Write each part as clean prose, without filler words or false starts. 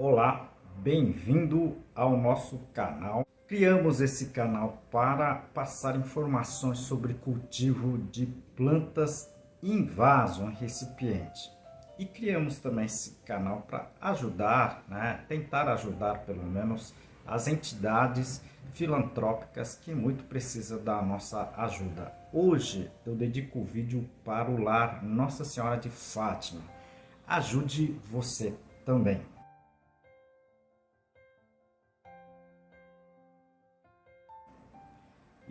Olá, bem-vindo ao nosso canal. Criamos esse canal para passar informações sobre cultivo de plantas em vaso, em recipiente. E criamos também esse canal para ajudar, tentar ajudar pelo menos as entidades filantrópicas que muito precisam da nossa ajuda. Hoje eu dedico o vídeo para o lar Nossa Senhora de Fátima. Ajude você também.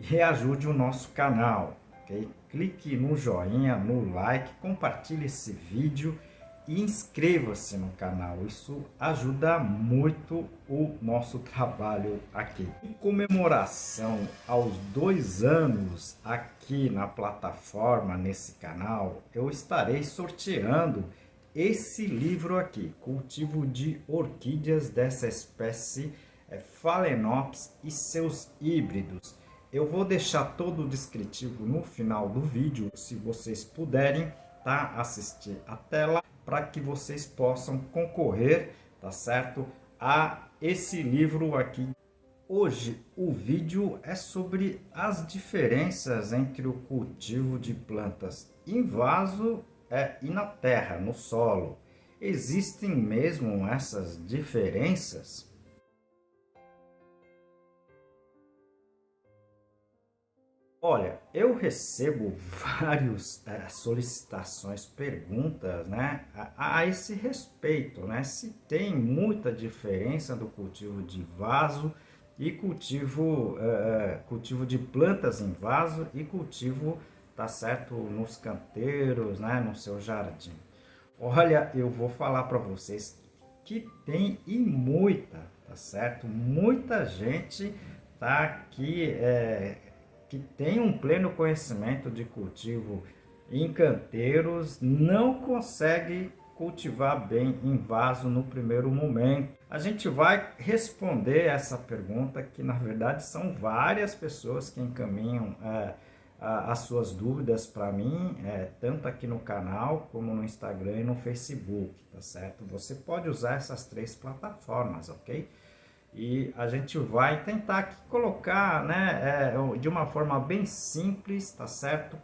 E reajude o nosso canal, ok? Clique no joinha, no like, compartilhe esse vídeo e inscreva-se no canal. Isso ajuda muito o nosso trabalho aqui. Em comemoração aos 2 anos aqui na plataforma, nesse canal, eu estarei sorteando esse livro aqui, Cultivo de Orquídeas dessa espécie Phalaenopsis e seus híbridos. Eu vou deixar todo o descritivo no final do vídeo, se vocês puderem, tá? Assistir a tela, para que vocês possam concorrer, tá certo? A esse livro aqui. Hoje o vídeo é sobre as diferenças entre o cultivo de plantas em vaso e na terra, no solo. Existem mesmo essas diferenças? Olha, eu recebo várias solicitações, perguntas, a esse respeito, se tem muita diferença do cultivo de vaso e cultivo de plantas em vaso e cultivo, tá certo, nos canteiros, no seu jardim. Olha, eu vou falar para vocês que tem e muita, tá certo? Muita gente tá aqui que tem um pleno conhecimento de cultivo em canteiros, não consegue cultivar bem em vaso no primeiro momento. A gente vai responder essa pergunta, que na verdade são várias pessoas que encaminham as suas dúvidas para mim, tanto aqui no canal como no Instagram e no Facebook, tá certo? Você pode usar essas 3 plataformas, ok? E a gente vai tentar aqui colocar, de uma forma bem simples, tá certo?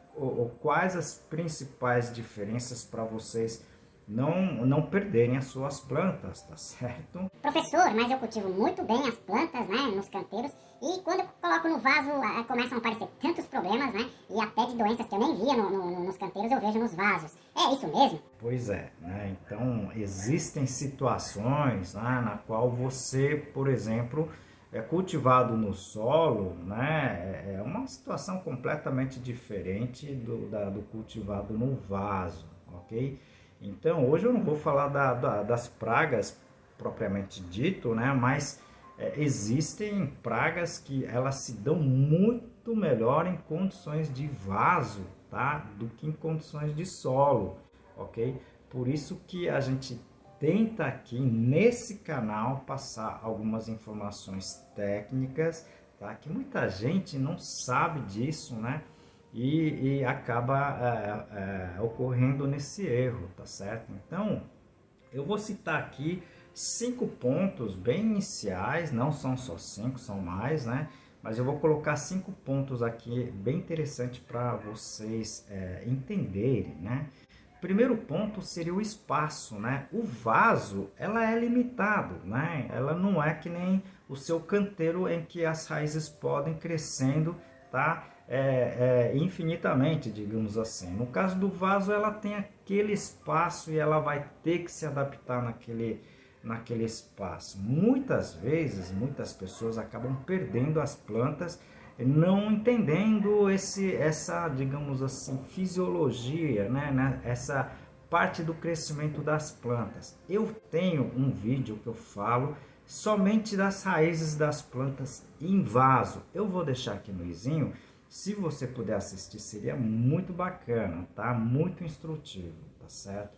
Quais as principais diferenças para vocês não perderem as suas plantas, tá certo? Professor, mas eu cultivo muito bem as plantas, nos canteiros, e quando eu coloco no vaso, começam a aparecer tantos problemas, e até de doenças que eu nem via nos canteiros, eu vejo nos vasos. É isso mesmo? Pois é, então existem situações, na qual você, por exemplo, é cultivado no solo, é uma situação completamente diferente do cultivado no vaso, ok? Então, hoje eu não vou falar das pragas propriamente dito, mas existem pragas que elas se dão muito melhor em condições de vaso, tá? Do que em condições de solo, ok? Por isso que a gente tenta aqui nesse canal passar algumas informações técnicas, tá? Que muita gente não sabe disso, e acaba ocorrendo nesse erro, tá certo? Então, eu vou citar aqui 5 pontos bem iniciais, não são só 5, são mais, mas eu vou colocar 5 pontos aqui bem interessantes para vocês entenderem, Primeiro ponto seria o espaço, O vaso, ela é limitado, Ela não é que nem o seu canteiro em que as raízes podem crescendo, tá? Infinitamente, digamos assim. No caso do vaso, ela tem aquele espaço e ela vai ter que se adaptar naquele espaço. Muitas vezes, muitas pessoas acabam perdendo as plantas, não entendendo essa, digamos assim, fisiologia, essa parte do crescimento das plantas. Eu tenho um vídeo que eu falo somente das raízes das plantas em vaso. Eu vou deixar aqui no izinho. Se você puder assistir, seria muito bacana, tá? Muito instrutivo, tá certo?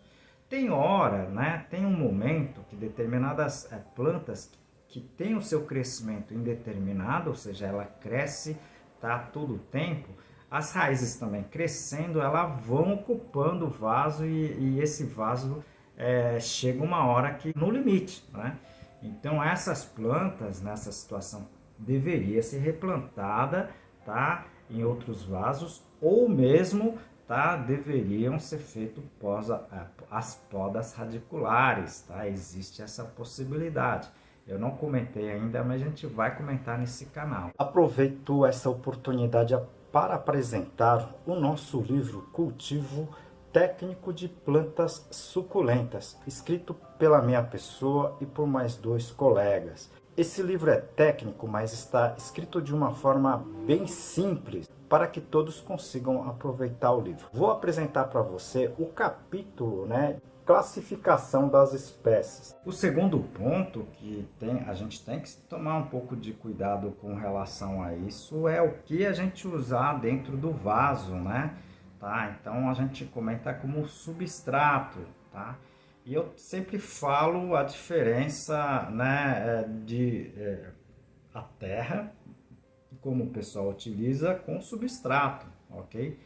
Tem hora, tem um momento que determinadas plantas que tem o seu crescimento indeterminado, ou seja, ela cresce, tá, todo o tempo, as raízes também crescendo, elas vão ocupando o vaso e esse vaso chega uma hora que no limite, Então essas plantas nessa situação deveria ser replantada, tá, em outros vasos, ou mesmo, tá, deveriam ser feitas as podas radiculares, tá? Existe essa possibilidade. Eu não comentei ainda, mas a gente vai comentar nesse canal. Aproveito essa oportunidade para apresentar o nosso livro Cultivo Técnico de Plantas Suculentas, escrito pela minha pessoa e por mais 2 colegas. Esse livro é técnico, mas está escrito de uma forma bem simples para que todos consigam aproveitar o livro. Vou apresentar para você o capítulo, né, classificação das espécies. O segundo ponto que a gente tem que tomar um pouco de cuidado com relação a isso é o que a gente usar dentro do vaso, né? Tá? Então a gente comenta como substrato, tá? E eu sempre falo a diferença, né, a terra, como o pessoal utiliza, com substrato, ok?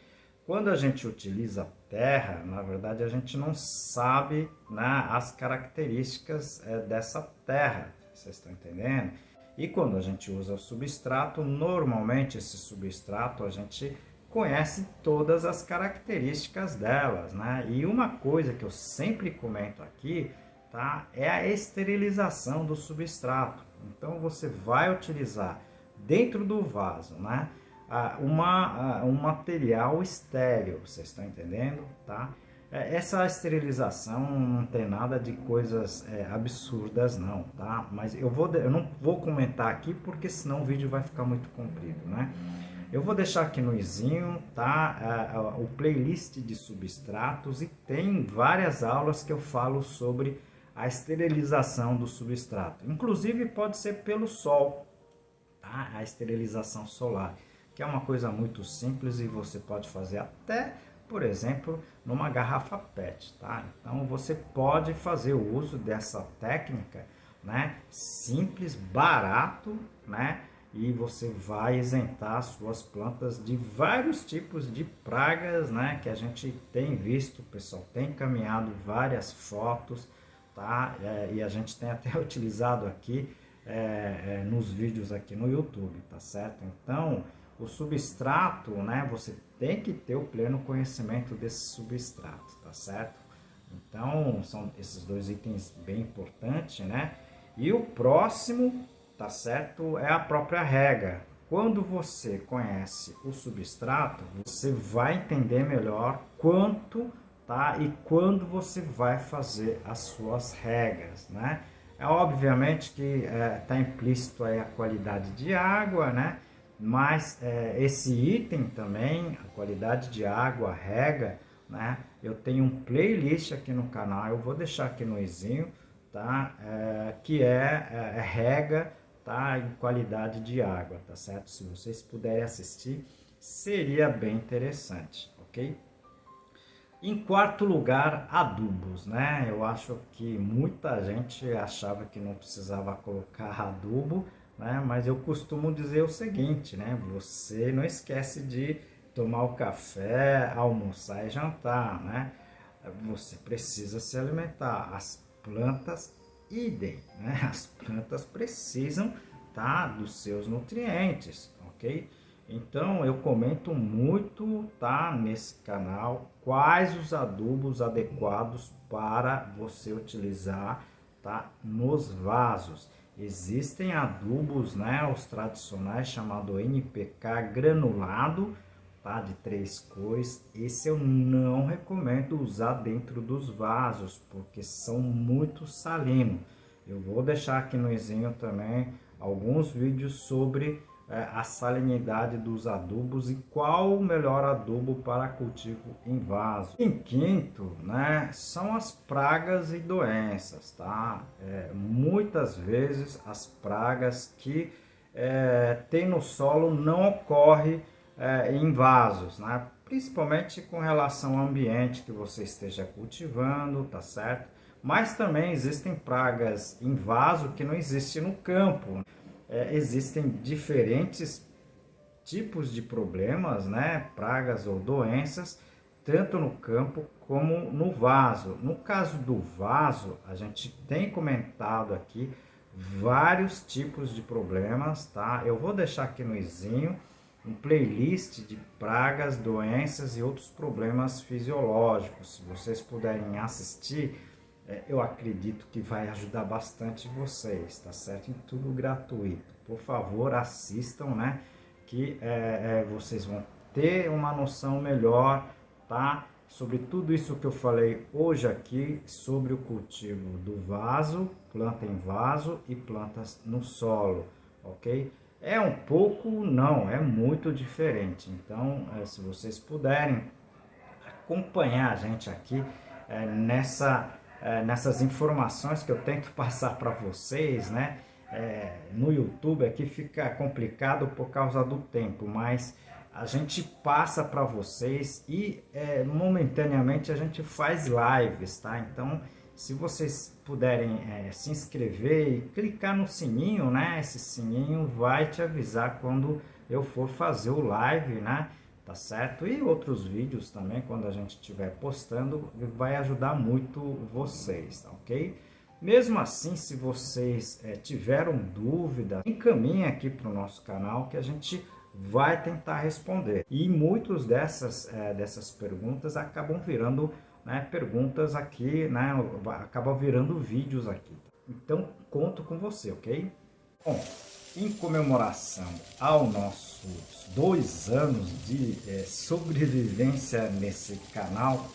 Quando a gente utiliza terra, na verdade a gente não sabe, né, as características dessa terra, vocês estão entendendo? E quando a gente usa o substrato, normalmente esse substrato a gente conhece todas as características delas, né? E uma coisa que eu sempre comento aqui, tá, é a esterilização do substrato. Então você vai utilizar dentro do vaso, né, um material estéril, vocês estão entendendo, tá? Essa esterilização não tem nada de coisas absurdas não, tá? Mas eu não vou comentar aqui porque senão o vídeo vai ficar muito comprido, né? Eu vou deixar aqui no izinho, tá, o playlist de substratos, e tem várias aulas que eu falo sobre a esterilização do substrato. Inclusive pode ser pelo sol, tá? A esterilização solar, que é uma coisa muito simples e você pode fazer até, por exemplo, numa garrafa PET, tá? Então você pode fazer o uso dessa técnica, né? Simples, barato, né? E você vai isentar suas plantas de vários tipos de pragas, né? Que a gente tem visto, o pessoal tem encaminhado várias fotos, tá? E a gente tem até utilizado aqui nos vídeos aqui no YouTube, tá certo? Então, o substrato, né? Você tem que ter o pleno conhecimento desse substrato, tá certo? Então, são esses 2 itens bem importantes, né? E o próximo, tá certo, é a própria rega. Quando você conhece o substrato, você vai entender melhor quanto, tá, e quando você vai fazer as suas regas, né? Obviamente que está implícito aí a qualidade de água, né? Mas esse item também, a qualidade de água, a rega, né? Eu tenho um playlist aqui no canal, eu vou deixar aqui no izinho, tá? Que é rega, tá? E qualidade de água, tá certo? Se vocês puderem assistir, seria bem interessante, ok? Em quarto lugar, adubos, né? Eu acho que muita gente achava que não precisava colocar adubo, né? Mas eu costumo dizer o seguinte, né? Você não esquece de tomar o café, almoçar e jantar, né? Você precisa se alimentar. As plantas, idem, né? As plantas precisam, tá, dos seus nutrientes, ok? Então eu comento muito, tá, nesse canal, quais os adubos adequados para você utilizar, tá, nos vasos. Existem adubos, né, os tradicionais, chamado NPK granulado, tá, de 3 cores. Esse eu não recomendo usar dentro dos vasos, porque são muito salinos. Eu vou deixar aqui no izinho também alguns vídeos sobre a salinidade dos adubos e qual o melhor adubo para cultivo em vaso. Em quinto, né, são as pragas e doenças, tá? Muitas vezes as pragas que tem no solo não ocorrem em vasos, né? Principalmente com relação ao ambiente que você esteja cultivando, tá certo? Mas também existem pragas em vaso que não existem no campo. Existem diferentes tipos de problemas, né? Pragas ou doenças, tanto no campo como no vaso. No caso do vaso, a gente tem comentado aqui vários tipos de problemas, tá? Eu vou deixar aqui no izinho um playlist de pragas, doenças e outros problemas fisiológicos. Se vocês puderem assistir, eu acredito que vai ajudar bastante vocês, tá certo? E tudo gratuito. Por favor, assistam, né? Que vocês vão ter uma noção melhor, tá? Sobre tudo isso que eu falei hoje aqui, sobre o cultivo do vaso, planta em vaso e plantas no solo, ok? É um pouco, não, é muito diferente. Então, se vocês puderem acompanhar a gente aqui nessas informações que eu tento passar para vocês, né? No YouTube aqui fica complicado por causa do tempo, mas a gente passa para vocês e momentaneamente a gente faz lives, tá? Então, se vocês puderem se inscrever e clicar no sininho, né? Esse sininho vai te avisar quando eu for fazer o live, né? Tá certo? E outros vídeos também, quando a gente estiver postando, vai ajudar muito vocês, tá ok? Mesmo assim, se vocês tiveram dúvida, encaminhe aqui para o nosso canal que a gente vai tentar responder. E muitas dessas perguntas acabam virando, né, perguntas aqui, né, acabam virando vídeos aqui. Então, conto com você, ok? Bom, em comemoração aos nossos 2 anos de sobrevivência nesse canal,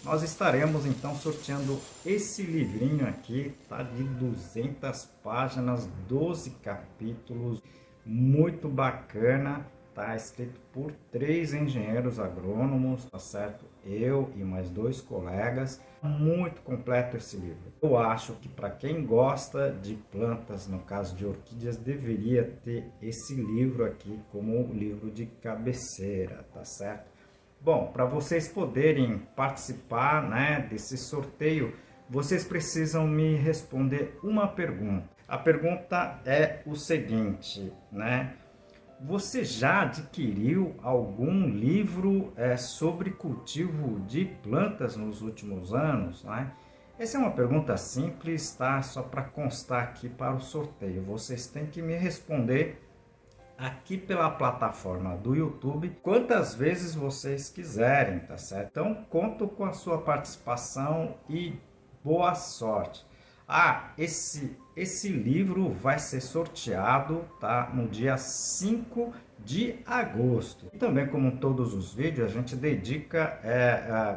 nós estaremos então sorteando esse livrinho aqui, tá, de 200 páginas, 12 capítulos, muito bacana, tá, escrito por 3 engenheiros agrônomos, tá certo? Eu e mais 2 colegas, muito completo esse livro. Eu acho que para quem gosta de plantas, no caso de orquídeas, deveria ter esse livro aqui como livro de cabeceira, tá certo? Bom, para vocês poderem participar, né, desse sorteio, vocês precisam me responder uma pergunta. A pergunta é o seguinte, né? Você já adquiriu algum livro sobre cultivo de plantas nos últimos anos, né? Essa é uma pergunta simples, tá? Só para constar aqui para o sorteio. Vocês têm que me responder aqui pela plataforma do YouTube quantas vezes vocês quiserem, tá certo? Então, conto com a sua participação e boa sorte. Esse livro vai ser sorteado, tá, no dia 5 de agosto. E também, como todos os vídeos, a gente dedica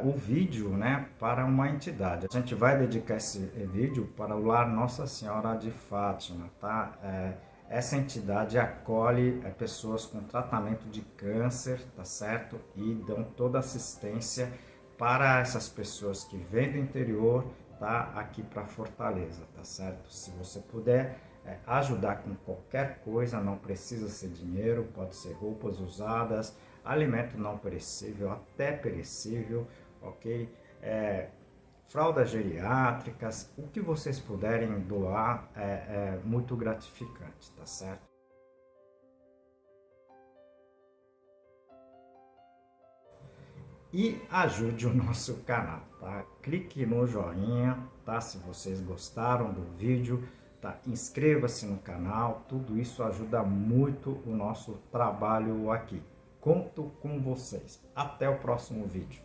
o vídeo, né, para uma entidade. A gente vai dedicar esse vídeo para o Lar Nossa Senhora de Fátima, tá? Essa entidade acolhe pessoas com tratamento de câncer, tá certo? E dão toda assistência para essas pessoas que vêm do interior, tá, aqui para Fortaleza, tá certo? Se você puder ajudar com qualquer coisa, não precisa ser dinheiro, pode ser roupas usadas, alimento não perecível, até perecível, ok? Fraldas geriátricas, o que vocês puderem doar é muito gratificante, tá certo? E ajude o nosso canal, tá? Clique no joinha, tá? Se vocês gostaram do vídeo, tá? Inscreva-se no canal, tudo isso ajuda muito o nosso trabalho aqui. Conto com vocês. Até o próximo vídeo.